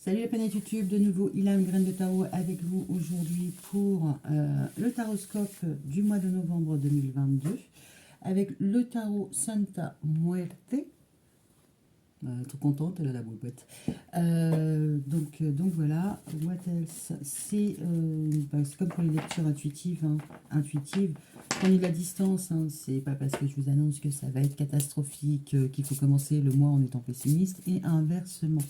Salut la planète YouTube, de nouveau Ilan Graine de Tarot avec vous aujourd'hui pour le taroscope du mois de novembre 2022 avec le tarot Santa Muerte. Trop contente, elle a la boubette. Donc voilà, what else? C'est comme pour les lectures intuitives. Intuitives. Prenez de la distance, c'est pas parce que je vous annonce que ça va être catastrophique qu'il faut commencer le mois en étant pessimiste et inversement.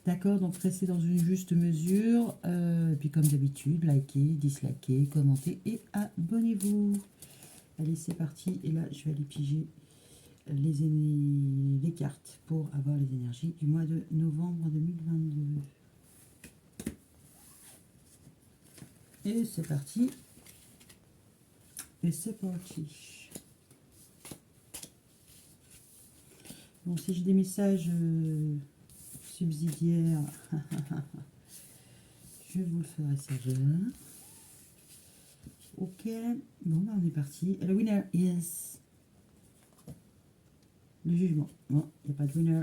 D'accord, donc restez dans une juste mesure. Et puis comme d'habitude, likez, dislikez, commentez et abonnez-vous. Allez, c'est parti. Et là, je vais aller piger les cartes pour avoir les énergies du mois de novembre 2022. Et c'est parti. Et c'est parti. Bon, si j'ai des messages subsidiaires, je vous le ferai savoir. Ok, bon, bah on est parti. Le winner is le jugement. Bon, il n'y a pas de winner.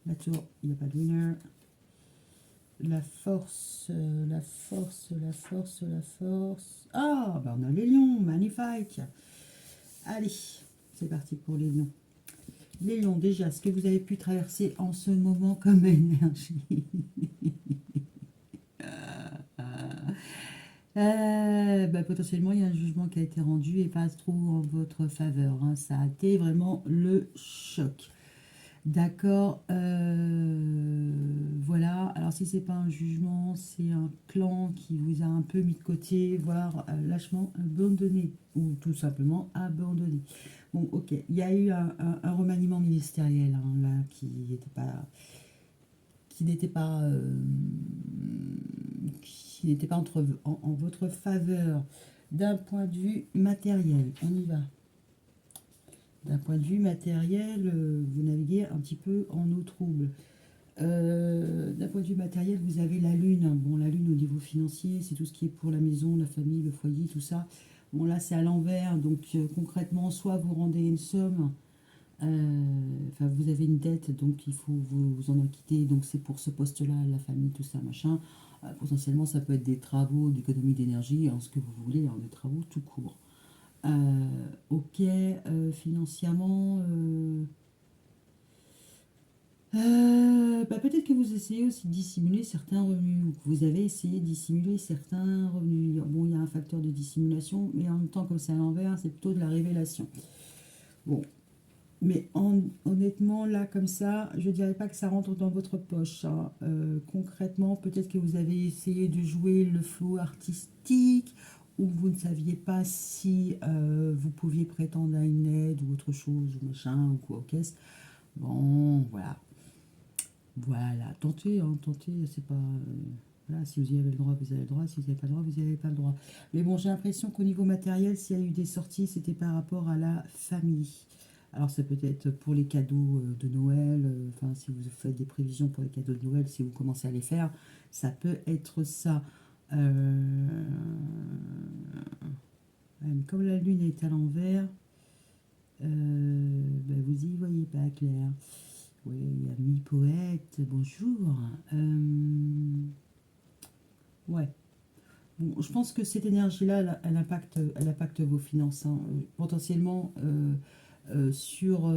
La tour, il n'y a pas de winner. La force, la force, la force, la force. Ah, bah on a les lions, magnifique. Allez, c'est parti pour les lions. Les lions, déjà, ce que vous avez pu traverser en ce moment comme énergie. Potentiellement, il y a un jugement qui a été rendu et pas trop en votre faveur. Ça a été vraiment le choc. D'accord. Voilà. Alors, si c'est pas un jugement, c'est un clan qui vous a un peu mis de côté, voire lâchement abandonné, ou tout simplement abandonné. Bon, ok. Il y a eu un remaniement ministériel, là, qui n'était pas, en votre faveur d'un point de vue matériel. On y va. D'un point de vue matériel, vous naviguez un petit peu en eau trouble. D'un point de vue matériel, vous avez la lune. Bon, la lune au niveau financier, c'est tout ce qui est pour la maison, la famille, le foyer, tout ça. Bon, là, c'est à l'envers. Donc, concrètement, soit vous rendez une somme, vous avez une dette, donc il faut vous en acquitter. Donc, c'est pour ce poste-là, la famille, tout ça, machin. Potentiellement, ça peut être des travaux d'économie d'énergie, ce que vous voulez, des travaux tout court. Ok, financièrement, peut-être que vous essayez aussi de dissimuler certains revenus, ou que vous avez essayé de dissimuler certains revenus. Bon, il y a un facteur de dissimulation, mais en même temps, comme c'est à l'envers, c'est plutôt de la révélation. Bon, mais honnêtement, là, comme ça, je ne dirais pas que ça rentre dans votre poche. Concrètement, peut-être que vous avez essayé de jouer le flow artistique, ou vous ne saviez pas si vous pouviez prétendre à une aide ou autre chose, ou machin, ou quoi, ok. Bon, voilà. Voilà, tentez, c'est pas... voilà, si vous y avez le droit, vous avez le droit. Si vous n'avez pas le droit, vous n'y avez pas le droit. Mais bon, j'ai l'impression qu'au niveau matériel, s'il y a eu des sorties, c'était par rapport à la famille. Alors, ça peut être pour les cadeaux de Noël, si vous faites des prévisions pour les cadeaux de Noël, si vous commencez à les faire, ça peut être ça. Mais comme la lune est à l'envers, vous y voyez pas clair. Oui, ami poète, bonjour. Ouais. Bon, je pense que cette énergie-là, elle impacte vos finances. Potentiellement sur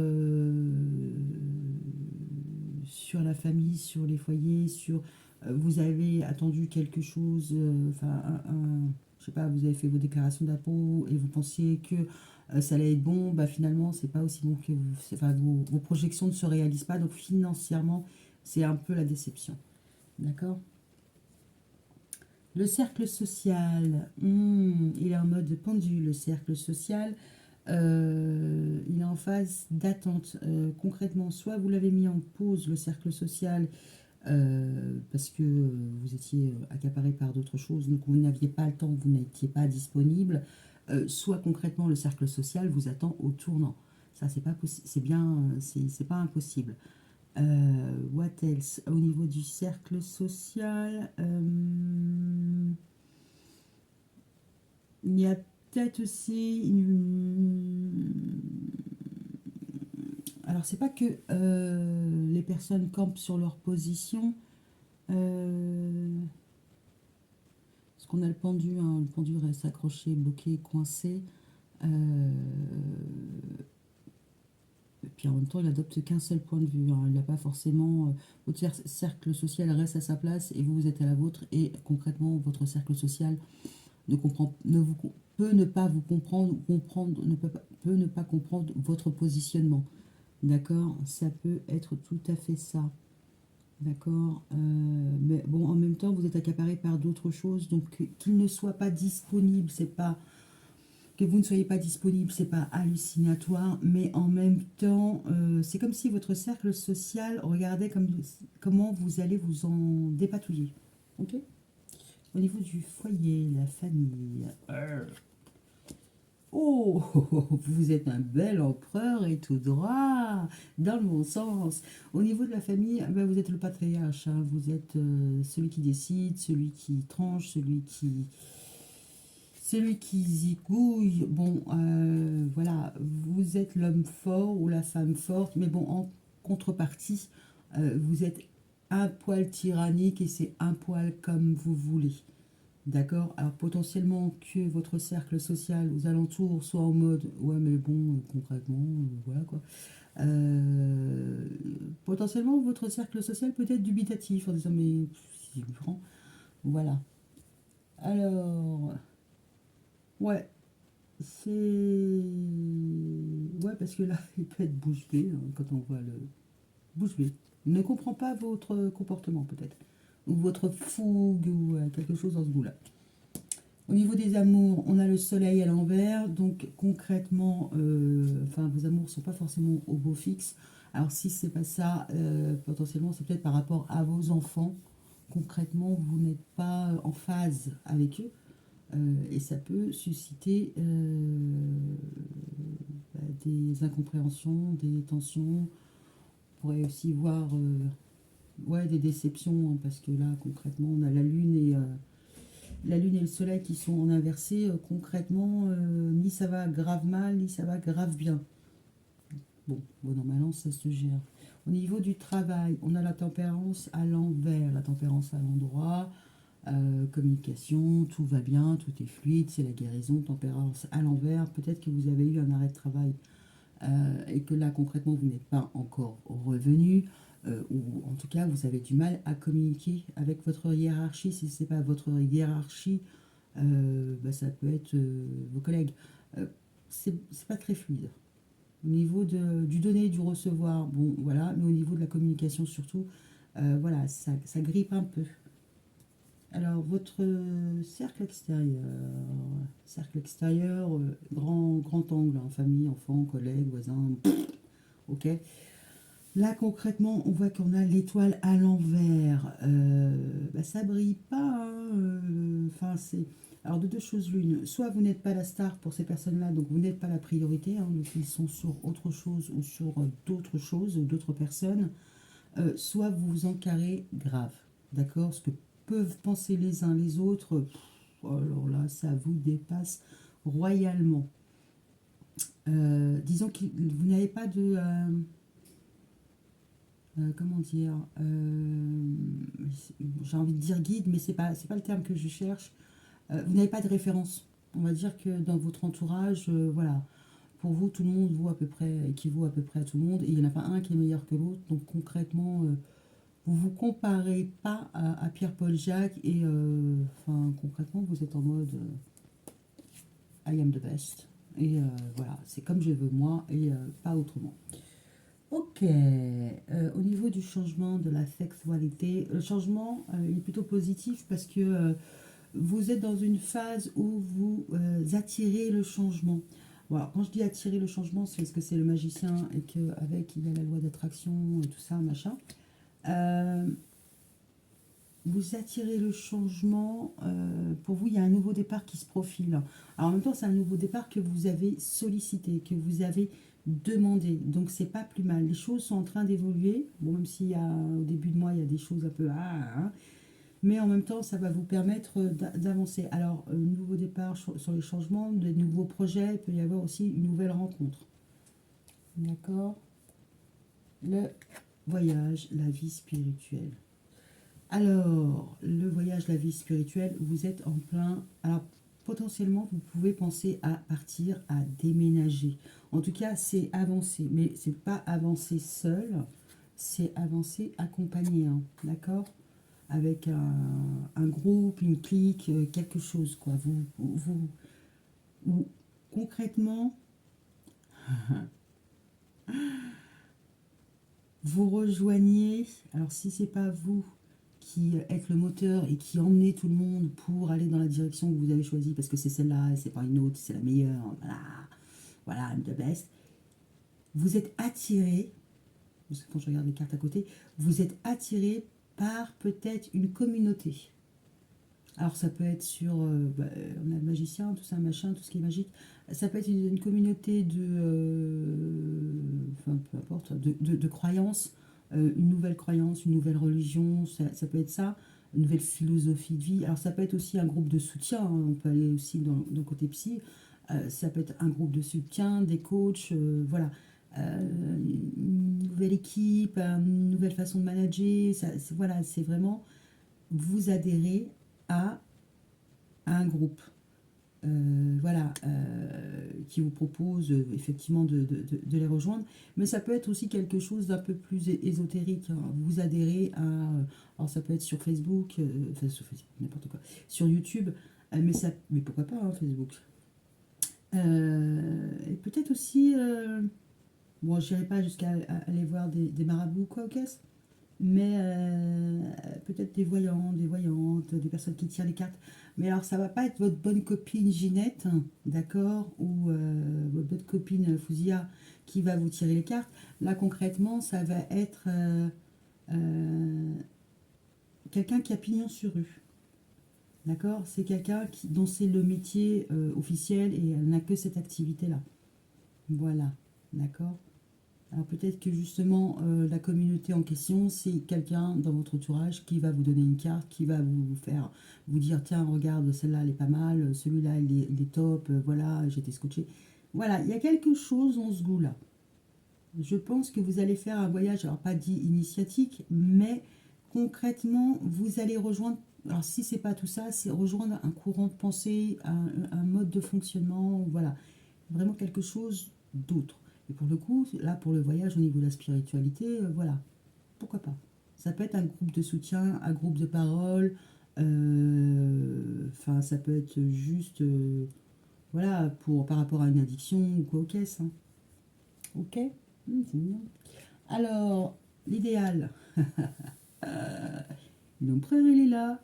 la famille, sur les foyers, vous avez attendu quelque chose, je sais pas, vous avez fait vos déclarations d'impôt et vous pensiez que ça allait être bon, finalement, c'est pas aussi bon que vous. Vos projections ne se réalisent pas, donc financièrement, c'est un peu la déception. D'accord. Le cercle social, il est en mode pendule, le cercle social. Il est en phase d'attente. Concrètement, soit vous l'avez mis en pause, le cercle social, parce que vous étiez accaparé par d'autres choses, donc vous n'aviez pas le temps, vous n'étiez pas disponible, soit concrètement le cercle social vous attend au tournant. Ça, c'est pas possible, c'est bien, c'est pas impossible. What else? Au niveau du cercle social, il y a peut-être aussi alors, c'est pas que les personnes campent sur leur position, Parce qu'on a le pendu reste accroché, bloqué, coincé. Euh, et puis en même temps, il adopte qu'un seul point de vue, hein. Il n'a pas forcément. Votre cercle social reste à sa place et vous êtes à la vôtre. Et concrètement, votre cercle social ne comprend, ne vous, peut ne pas vous comprendre, peut ne pas comprendre votre positionnement. D'accord? Ça peut être tout à fait ça. D'accord. Mais bon, en même temps, vous êtes accaparé par d'autres choses. Donc, qu'il ne soit pas disponible, c'est pas. Que vous ne soyez pas disponible, c'est pas hallucinatoire. Mais en même temps, c'est comme si votre cercle social regardait comment vous allez vous en dépatouiller. Ok? Au niveau du foyer, la famille. Oh, vous êtes un bel empereur et tout droit, dans le bon sens. Au niveau de la famille, ben, vous êtes le patriarche, hein. Vous êtes celui qui décide, celui qui tranche, celui qui zigouille. Bon, voilà, vous êtes l'homme fort ou la femme forte, mais bon, en contrepartie, vous êtes un poil tyrannique et c'est un poil comme vous voulez. D'accord. Alors potentiellement que votre cercle social aux alentours soit en mode ouais mais bon concrètement voilà quoi. Euh, Potentiellement votre cercle social peut être dubitatif en disant mais si je me prends voilà. Alors ouais c'est ouais parce que là il peut être bouche bée hein, quand on voit le bouche bée. Il ne comprend pas votre comportement peut-être ou votre fougue ou quelque chose dans ce goût-là. Au niveau des amours, on a le soleil à l'envers, donc concrètement, enfin vos amours ne sont pas forcément au beau fixe. Alors si c'est pas ça, potentiellement c'est peut-être par rapport à vos enfants. Concrètement, vous n'êtes pas en phase avec eux et ça peut susciter des incompréhensions, des tensions. On pourrait aussi voir ouais, des déceptions hein, parce que là concrètement on a la lune et le soleil qui sont en inversé, concrètement, ni ça va grave mal, ni ça va grave bien. Bon, bon, normalement, ça se gère. Au niveau du travail, on a la tempérance à l'envers, la tempérance à l'endroit, communication, tout va bien, tout est fluide, c'est la guérison, tempérance à l'envers. Peut-être que vous avez eu un arrêt de travail et que là, concrètement, vous n'êtes pas encore revenu. Ou en tout cas, vous avez du mal à communiquer avec votre hiérarchie. Si ce n'est pas votre hiérarchie, bah, ça peut être vos collègues. Euh, c'est pas très fluide. Au niveau du donner et du recevoir, bon voilà, mais au niveau de la communication surtout, voilà, ça grippe un peu. Alors, votre cercle extérieur, grand angle, hein, famille, enfants, collègues, voisins, ok. Là, concrètement, on voit qu'on a l'étoile à l'envers. Bah, ça brille pas, hein, enfin, c'est... Alors, de deux choses l'une. Soit vous n'êtes pas la star pour ces personnes-là, donc vous n'êtes pas la priorité, hein, donc ils sont sur autre chose ou sur d'autres choses ou d'autres personnes. Soit vous vous encarrez grave. D'accord? Ce que peuvent penser les uns les autres, alors là, ça vous dépasse royalement. Disons que vous n'avez pas de... comment dire, j'ai envie de dire guide, mais c'est pas le terme que je cherche. Vous n'avez pas de référence. On va dire que dans votre entourage, voilà, pour vous, tout le monde vaut à peu près, équivaut à peu près à tout le monde, et il n'y en a pas un qui est meilleur que l'autre. Donc concrètement, vous vous comparez pas à Pierre-Paul Jacques, et enfin concrètement, vous êtes en mode I am the best. Et voilà, c'est comme je veux moi, et pas autrement. Ok, au niveau du changement de la sexualité, le changement il est plutôt positif parce que vous êtes dans une phase où vous attirez le changement. Voilà, quand je dis attirer le changement, c'est parce que c'est le magicien et qu'avec il y a la loi d'attraction et tout ça, machin. Euh, Vous attirez le changement, pour vous, il y a un nouveau départ qui se profile. Alors en même temps, c'est un nouveau départ que vous avez sollicité, que vous avez demandé. Donc c'est pas plus mal. Les choses sont en train d'évoluer. Bon, même s'il y a, au début de mois, il y a des choses un peu... mais en même temps, ça va vous permettre d'avancer. Alors, nouveau départ sur les changements, de nouveaux projets, il peut y avoir aussi une nouvelle rencontre. D'accord? Le voyage, la vie spirituelle. Alors, le voyage, la vie spirituelle, vous êtes en plein. Alors, potentiellement, vous pouvez penser à partir, à déménager. En tout cas, c'est avancer, mais c'est pas avancer seul, c'est avancer accompagné, hein, d'accord? Avec un groupe, une clique, quelque chose, quoi. Vous- concrètement, vous rejoignez. Alors, si c'est pas vous qui êtes le moteur et qui emmenez tout le monde pour aller dans la direction que vous avez choisie, parce que c'est celle-là, et c'est pas une autre, c'est la meilleure, voilà, voilà, I'm the best. Vous êtes attiré, parce que quand je regarde les cartes à côté, vous êtes attiré par peut-être une communauté. Alors ça peut être sur, on a le magicien, tout ça, machin, tout ce qui est magique. Ça peut être une communauté enfin peu importe, de croyances, une nouvelle croyance, une nouvelle religion, ça peut être ça, une nouvelle philosophie de vie. Alors ça peut être aussi un groupe de soutien, hein, on peut aller aussi dans le côté psy. Ça peut être un groupe de soutien, des coachs, voilà. Une nouvelle équipe, une nouvelle façon de manager, voilà, c'est vraiment vous adhérez à un groupe, voilà, qui vous propose effectivement de les rejoindre. Mais ça peut être aussi quelque chose d'un peu plus ésotérique, hein. Vous adhérez à, alors ça peut être sur Facebook, enfin sur Facebook, n'importe quoi, sur YouTube, mais pourquoi pas, hein, Facebook. Et peut-être aussi, bon, je n'irai pas jusqu'à aller voir des marabouts ou quoi, ok, mais peut-être des voyants, des voyantes, des personnes qui tirent les cartes. Mais alors, ça va pas être votre bonne copine Ginette, hein, d'accord, ou votre bonne copine Fouzia qui va vous tirer les cartes. Là, concrètement, ça va être euh, quelqu'un qui a pignon sur rue, d'accord. C'est quelqu'un dont c'est le métier officiel et elle n'a que cette activité-là. Voilà, d'accord. Alors peut-être que justement la communauté en question, c'est quelqu'un dans votre entourage qui va vous donner une carte, qui va vous faire vous dire tiens regarde celle-là elle est pas mal, celui-là il est top, voilà j'ai été scotché. Voilà, il y a quelque chose en ce goût-là. Je pense que vous allez faire un voyage, alors pas dit initiatique, mais concrètement vous allez rejoindre, alors si c'est pas tout ça, c'est rejoindre un courant de pensée, un mode de fonctionnement, voilà, vraiment quelque chose d'autre. Et pour le coup, là, pour le voyage au niveau de la spiritualité, voilà, pourquoi pas. Ça peut être un groupe de soutien, un groupe de parole, enfin, ça peut être juste, voilà, par rapport à une addiction ou quoi, ok, ça. Ok. C'est mignon. Alors, l'idéal. L'empereur, il est là.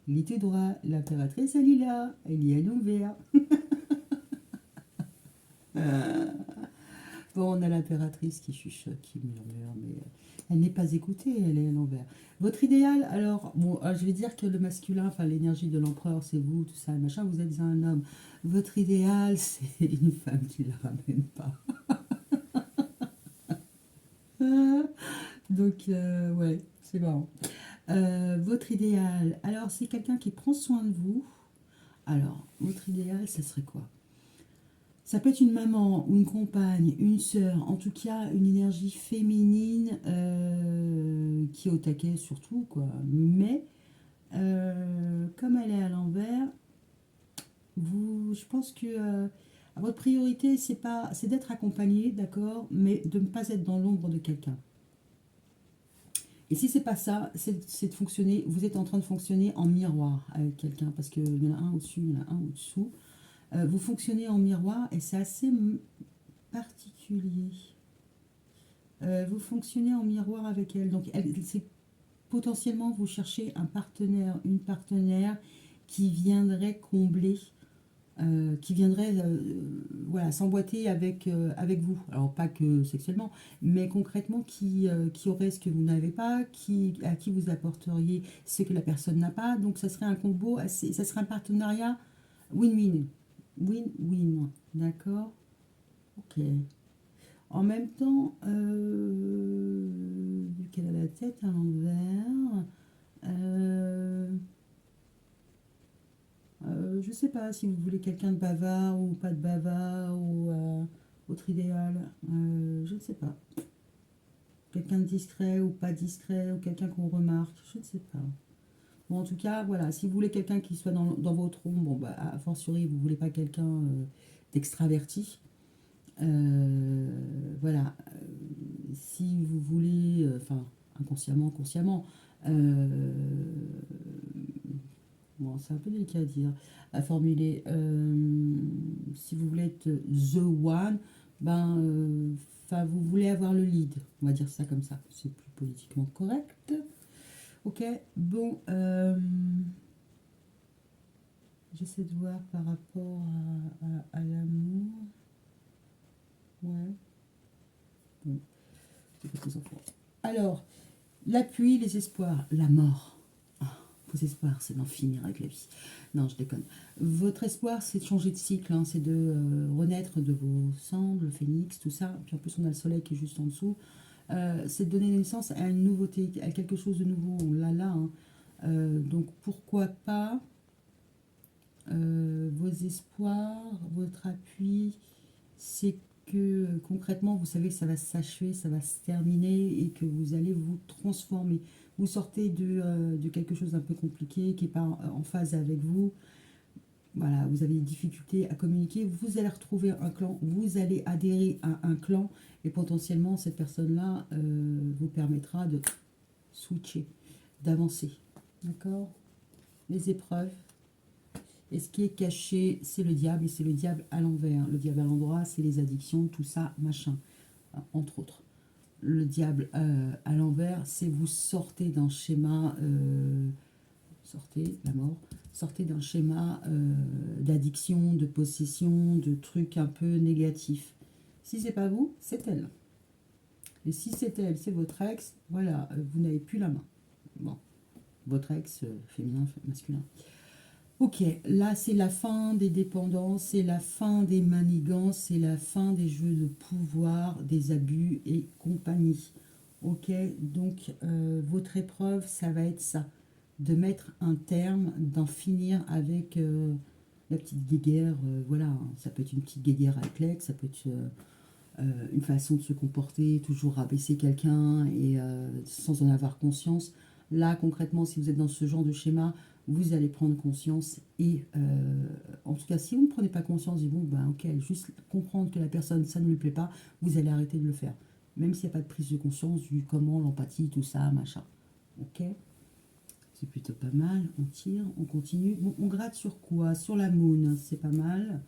Il était droit. L'impératrice, elle est là. Elle y est à l'envers. Bon, on a l'impératrice qui chuchote, qui murmure, mais elle n'est pas écoutée, elle est à l'envers. Votre idéal, alors, bon, je vais dire que le masculin, enfin l'énergie de l'empereur, c'est vous, tout ça, machin, vous êtes un homme. Votre idéal, c'est une femme qui ne la ramène pas. Donc, ouais, c'est marrant. Votre idéal, alors, c'est quelqu'un qui prend soin de vous. Alors, votre idéal, ça serait quoi? Ça peut être une maman ou une compagne, une sœur, en tout cas une énergie féminine qui est au taquet surtout, quoi. Mais comme elle est à l'envers, je pense que votre priorité, c'est d'être accompagné, d'accord, mais de ne pas être dans l'ombre de quelqu'un. Et si c'est pas ça, c'est de fonctionner, vous êtes en train de fonctionner en miroir avec quelqu'un, parce qu'il y en a un au-dessus, il y en a un au-dessous. Vous fonctionnez en miroir et c'est assez particulier. Vous fonctionnez en miroir avec elle. Donc, c'est potentiellement vous cherchez un partenaire, une partenaire qui viendrait combler, qui viendrait voilà, s'emboîter avec vous. Alors, pas que sexuellement, mais concrètement, qui aurait ce que vous n'avez pas, à qui vous apporteriez ce que la personne n'a pas. Donc, ça serait un combo, ça serait un partenariat win-win. Win-win. D'accord. Ok. En même temps, vu qu'elle a la tête à l'envers, euh, je sais pas si vous voulez quelqu'un de bavard ou pas de bavard ou autre idéal. Je ne sais pas. quelqu'un de discret ou pas discret, ou quelqu'un qu'on remarque, je ne sais pas. Bon, en tout cas, voilà, si vous voulez quelqu'un qui soit dans votre ombre, bon, bah, a fortiori, vous ne voulez pas quelqu'un d'extraverti. Voilà, si vous voulez, enfin, inconsciemment, consciemment, bon, c'est un peu délicat à dire, à formuler. Si vous voulez être the one, ben, enfin, vous voulez avoir le lead, on va dire ça comme ça, c'est plus politiquement correct. Ok, bon, j'essaie de voir par rapport à l'amour. Ouais, bon, c'est pas tes enfants. Alors, l'appui, les espoirs, la mort. Ah, vos espoirs, c'est d'en finir avec la vie. Non, je déconne. Votre espoir, c'est de changer de cycle, hein, c'est de renaître de vos cendres, le phénix, tout ça. Puis en plus, on a le soleil qui est juste en dessous. C'est de donner naissance à une nouveauté, à quelque chose de nouveau. On l'a là. Hein. Donc pourquoi pas vos espoirs, votre appui, c'est que concrètement, vous savez que ça va s'achever, ça va se terminer et que vous allez vous transformer. Vous sortez de quelque chose d'un peu compliqué qui n'est pas en phase avec vous. Voilà, vous avez des difficultés à communiquer. Vous allez retrouver un clan, vous allez adhérer à un clan et potentiellement cette personne-là vous permettra de switcher, d'avancer. D'accord? Les épreuves. Et ce qui est caché, c'est le diable, et c'est le diable à l'envers. Le diable à l'endroit, c'est les addictions, tout ça, machin, entre autres. Le diable à l'envers, c'est vous sortez d'un schéma, sortez, la mort, sortez d'un schéma d'addiction, de possession, de trucs un peu négatifs. Si c'est pas vous, c'est elle. Et si c'est elle, c'est votre ex, voilà, vous n'avez plus la main. Bon, votre ex, féminin, masculin. Ok, là c'est la fin des dépendances, c'est la fin des manigances, c'est la fin des jeux de pouvoir, des abus et compagnie. Ok, donc votre épreuve, ça va être ça, de mettre un terme, d'en finir avec la petite guéguerre. Voilà, hein. Ça peut être une petite guéguerre avec l'ex, ça peut être une façon de se comporter, toujours rabaisser quelqu'un et sans en avoir conscience. Là, concrètement, si vous êtes dans ce genre de schéma, vous allez prendre conscience et en tout cas, si vous ne prenez pas conscience, bon, ben ok, juste comprendre que la personne, ça ne lui plaît pas, vous allez arrêter de le faire. Même s'il n'y a pas de prise de conscience du comment, l'empathie, tout ça, machin. Ok, c'est plutôt pas mal. On tire, on continue. Bon, on gratte sur quoi? Sur la moon, c'est pas mal.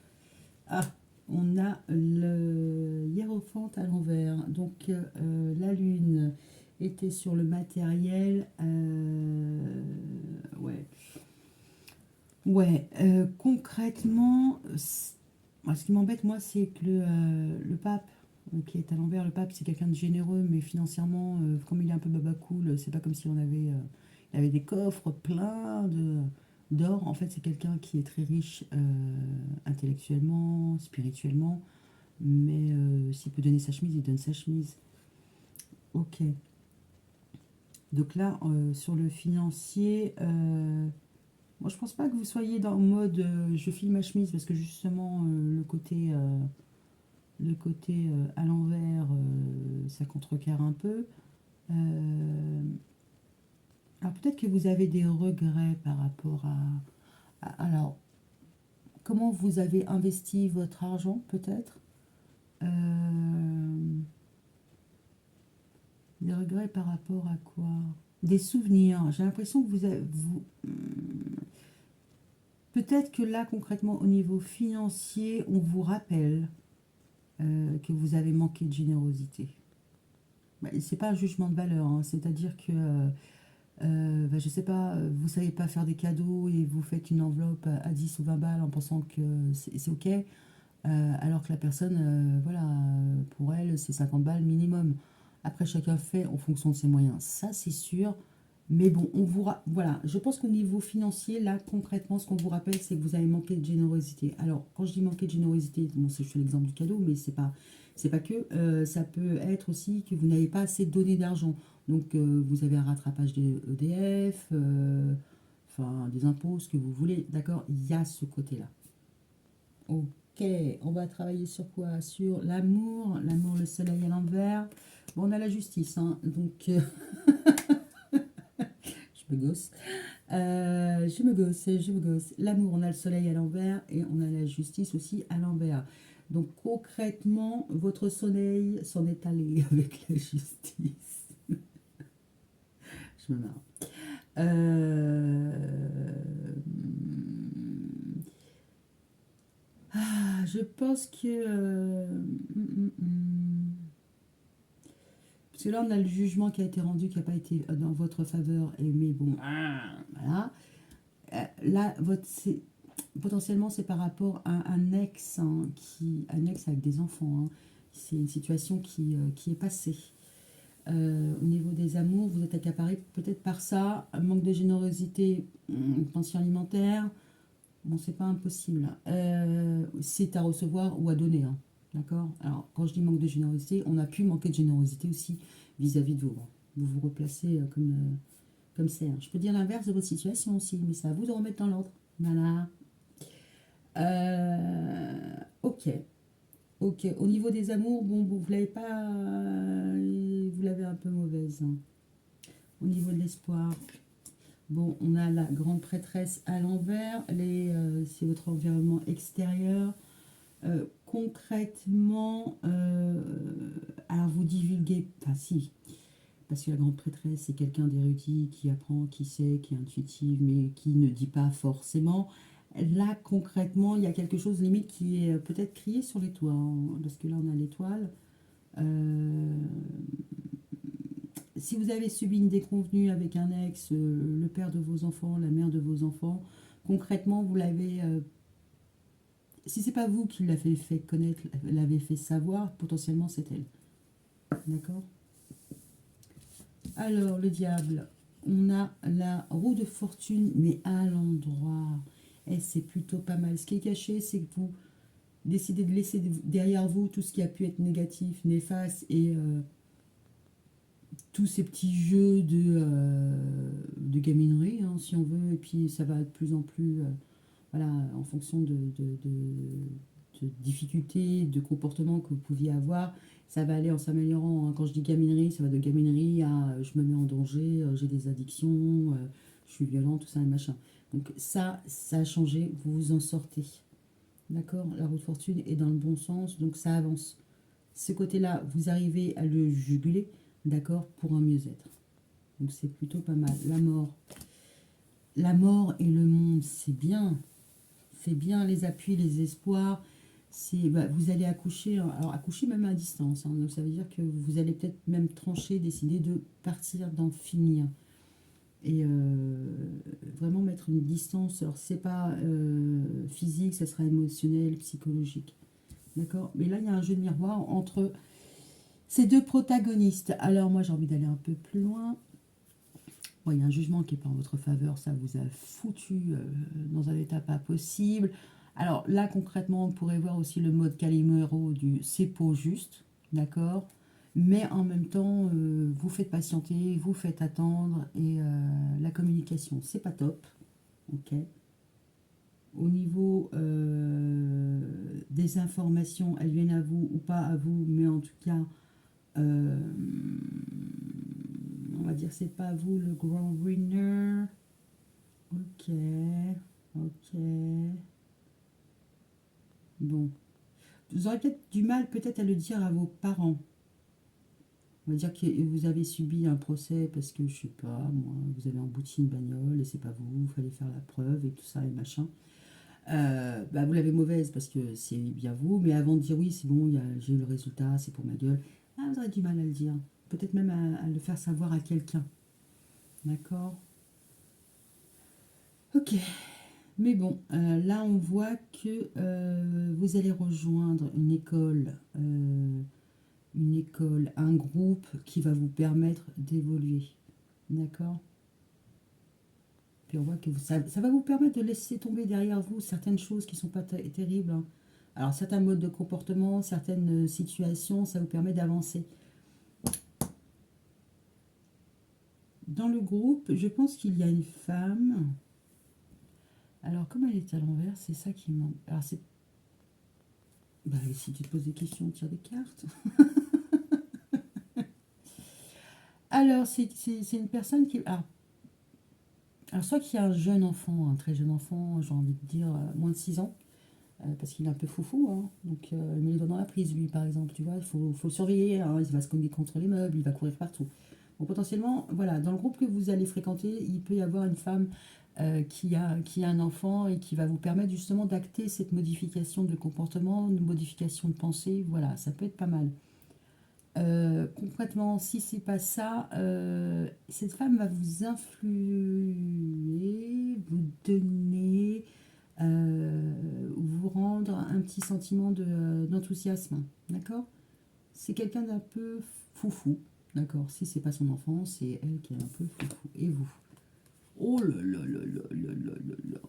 Ah, on a le hiérophante à l'envers. Donc la lune était sur le matériel. Ouais. Ouais. Concrètement, moi, ce qui m'embête, moi, c'est que le pape qui est à l'envers, le pape, c'est quelqu'un de généreux, mais financièrement, comme il est un peu baba cool, c'est pas comme si il avait des coffres pleins d'or. En fait, c'est quelqu'un qui est très riche intellectuellement, spirituellement, mais s'il peut donner sa chemise, il donne sa chemise. Ok. Donc là, sur le financier, moi je pense pas que vous soyez dans le mode je file ma chemise parce que justement le côté à l'envers, ça contrecarre un peu. Euh, alors peut-être que vous avez des regrets par rapport alors, comment vous avez investi votre argent peut-être. Euh, Des regrets par rapport à quoi? Des souvenirs. J'ai l'impression que peut-être que là, concrètement, au niveau financier, on vous rappelle que vous avez manqué de générosité. Bah, c'est pas un jugement de valeur, hein. C'est-à-dire que, bah, je sais pas, vous savez pas faire des cadeaux et vous faites une enveloppe à 10 ou 20 balles en pensant que c'est OK, alors que la personne, voilà, pour elle, c'est 50 balles minimum. Après, chacun fait en fonction de ses moyens, ça c'est sûr. Mais bon, voilà, je pense qu'au niveau financier, là, concrètement, ce qu'on vous rappelle, c'est que vous avez manqué de générosité. Alors, quand je dis manquer de générosité, bon, je fais l'exemple du cadeau, mais c'est pas que. Ça peut être aussi que vous n'avez pas assez donné d'argent. Donc, vous avez un rattrapage des EDF, enfin, des impôts, ce que vous voulez. D'accord? Il y a ce côté-là. Ok, on va travailler sur quoi? Sur l'amour, le soleil à l'envers. Bon, on a la justice, hein, donc je me gosse. Je me gosse. L'amour, on a le soleil à l'envers et on a la justice aussi à l'envers. Donc concrètement, votre soleil s'en est allé avec la justice. Je me marre. Euh, je pense que... parce que là, on a le jugement qui a été rendu, qui n'a pas été dans votre faveur. Et, mais bon, voilà. Là, potentiellement, c'est par rapport à un ex, hein, un ex avec des enfants. Hein. C'est une situation qui est passée. Au niveau des amours, vous êtes accaparé peut-être par ça, un manque de générosité, une pension alimentaire. Bon, c'est pas impossible. C'est à recevoir ou à donner. Hein. D'accord. Alors, quand je dis manque de générosité, on a pu manquer de générosité aussi vis-à-vis de vous. Vous vous replacez comme c'est. Hein. Je peux dire l'inverse de votre situation aussi, mais c'est à vous de remettre dans l'ordre. Voilà. Ok. Ok. Au niveau des amours, bon, vous l'avez pas. Vous l'avez un peu mauvaise. Hein. Au niveau de l'espoir, bon, on a la grande prêtresse à l'envers. C'est votre environnement extérieur. Concrètement, alors vous divulguez, enfin si, parce que la grande prêtresse, c'est quelqu'un d'érudit qui apprend, qui sait, qui est intuitive, mais qui ne dit pas forcément. Là, concrètement, il y a quelque chose limite qui est peut-être crié sur les toits, hein, parce que là, on a l'étoile. Euh, si vous avez subi une déconvenue avec un ex, le père de vos enfants, la mère de vos enfants, concrètement, vous l'avez si c'est pas vous qui l'avez fait connaître, l'avez fait savoir, potentiellement c'est elle. D'accord. Alors, le diable, on a la roue de fortune, mais à l'endroit. Et c'est plutôt pas mal. Ce qui est caché, c'est que vous décidez de laisser derrière vous tout ce qui a pu être négatif, néfaste, et tous ces petits jeux de gaminerie, hein, si on veut. Et puis, ça va de plus en plus, voilà, en fonction de difficultés, de comportements que vous pouviez avoir. Ça va aller en s'améliorant. Hein. Quand je dis gaminerie, ça va de gaminerie à je me mets en danger, j'ai des addictions, je suis violent, tout ça et machin. Donc ça a changé, vous vous en sortez. D'accord. La roue de fortune est dans le bon sens, donc ça avance. Ce côté-là, vous arrivez à le juguler, d'accord, pour un mieux-être. Donc c'est plutôt pas mal. La mort. La mort et le monde, c'est bien. C'est bien les appuis, les espoirs. Vous allez accoucher, alors accoucher même à distance. Hein, donc ça veut dire que vous allez peut-être même trancher, décider de partir, d'en finir. Et vraiment mettre une distance. Alors c'est pas physique, ça sera émotionnel, psychologique. D'accord. Mais là, il y a un jeu de miroir entre ces deux protagonistes. Alors moi, j'ai envie d'aller un peu plus loin. Bon, il y a un jugement qui n'est pas en votre faveur, ça vous a foutu dans un état pas possible. Alors là, concrètement, on pourrait voir aussi le mode Calimero du c'est pas juste, d'accord. Mais en même temps, vous faites patienter, vous faites attendre, et la communication, c'est pas top, ok. Au niveau des informations, elles viennent à vous ou pas à vous, mais en tout cas, euh, on va dire c'est pas vous le grand winner. Ok, ok. Bon. Vous aurez peut-être du mal peut-être à le dire à vos parents. On va dire que vous avez subi un procès parce que, je sais pas, moi, vous avez embouti une bagnole et c'est pas vous, il fallait faire la preuve et tout ça et machin. Vous l'avez mauvaise parce que c'est bien vous, mais avant de dire oui, c'est bon, j'ai eu le résultat, c'est pour ma gueule, vous aurez du mal à le dire. Peut-être même à le faire savoir à quelqu'un. D'accord. Ok. Mais bon, là on voit que vous allez rejoindre une école, un groupe qui va vous permettre d'évoluer. D'accord. Puis on voit que ça va vous permettre de laisser tomber derrière vous certaines choses qui ne sont pas terribles. Hein. Alors certains modes de comportement, certaines situations, ça vous permet d'avancer. Dans le groupe, je pense qu'il y a une femme. Alors comme elle est à l'envers, c'est ça qui manque. Alors c'est... Bah, si tu te poses des questions, tire des cartes. Alors, c'est une personne qui... Alors, soit qu'il y a un jeune enfant, un très jeune enfant, j'ai envie de dire moins de 6 ans, parce qu'il est un peu foufou, hein, donc il met les doigts dans la prise, lui, par exemple, tu vois, faut le surveiller, hein, il va se cogner contre les meubles, il va courir partout. Bon, potentiellement, voilà, dans le groupe que vous allez fréquenter, il peut y avoir une femme qui a un enfant et qui va vous permettre justement d'acter cette modification de comportement, une modification de pensée, voilà, ça peut être pas mal. Concrètement, si c'est pas ça, cette femme va vous influer, vous donner, vous rendre un petit sentiment d'enthousiasme, d'accord? C'est quelqu'un d'un peu foufou, d'accord? Si c'est pas son enfant, c'est elle qui est un peu foufou. Et vous? Oh là là là là là là là là.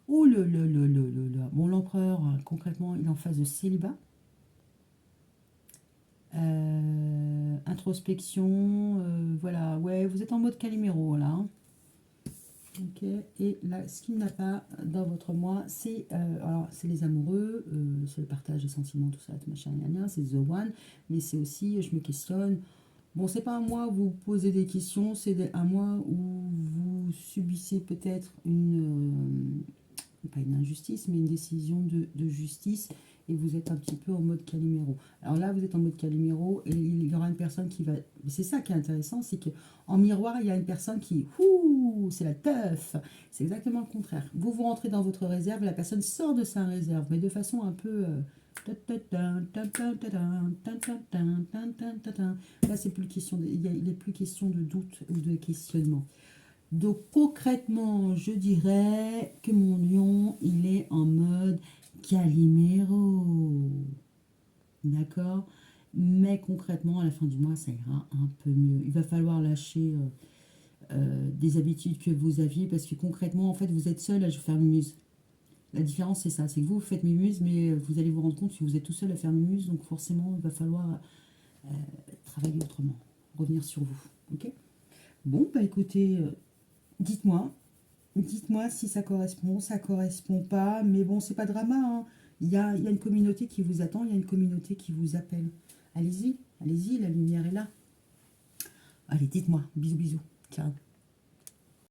Oh là là là là là là. Bon, l'empereur, concrètement, il est en phase de célibat. Introspection, voilà, ouais, vous êtes en mode Calimero là, hein. Ok, et là, ce qu'il n'a pas dans votre moi, c'est alors c'est les amoureux, c'est le partage des sentiments, tout ça, tout machin, gna gna, c'est the one, mais c'est aussi, je me questionne. Bon, c'est pas un mois où vous posez des questions, c'est un mois où vous subissez peut-être pas une injustice, mais une décision de justice, et vous êtes un petit peu en mode Calimero. Alors là, vous êtes en mode Calimero, et il y aura une personne qui va... C'est ça qui est intéressant, c'est qu'en miroir, il y a une personne qui... Ouh, c'est la teuf. C'est exactement le contraire. Vous rentrez dans votre réserve, la personne sort de sa réserve, mais de façon un peu... Là, c'est plus question il n'est plus question de doute ou de questionnement. Donc concrètement, je dirais que mon lion, il est en mode Calimero. D'accord? Mais concrètement, à la fin du mois, ça ira un peu mieux. Il va falloir lâcher des habitudes que vous aviez parce que concrètement, en fait, vous êtes seul à faire mumuse. La différence, c'est ça. C'est que vous faites mumuse, mais vous allez vous rendre compte que vous êtes tout seul à faire mumuse. Donc forcément, il va falloir travailler autrement. Revenir sur vous. Ok? Bon, bah écoutez, dites-moi. Dites-moi si ça correspond pas, mais bon, c'est pas drama, hein. Il y a une communauté qui vous attend, il y a une communauté qui vous appelle. Allez-y, allez-y, la lumière est là. Allez, dites-moi. Bisous, bisous. Ciao.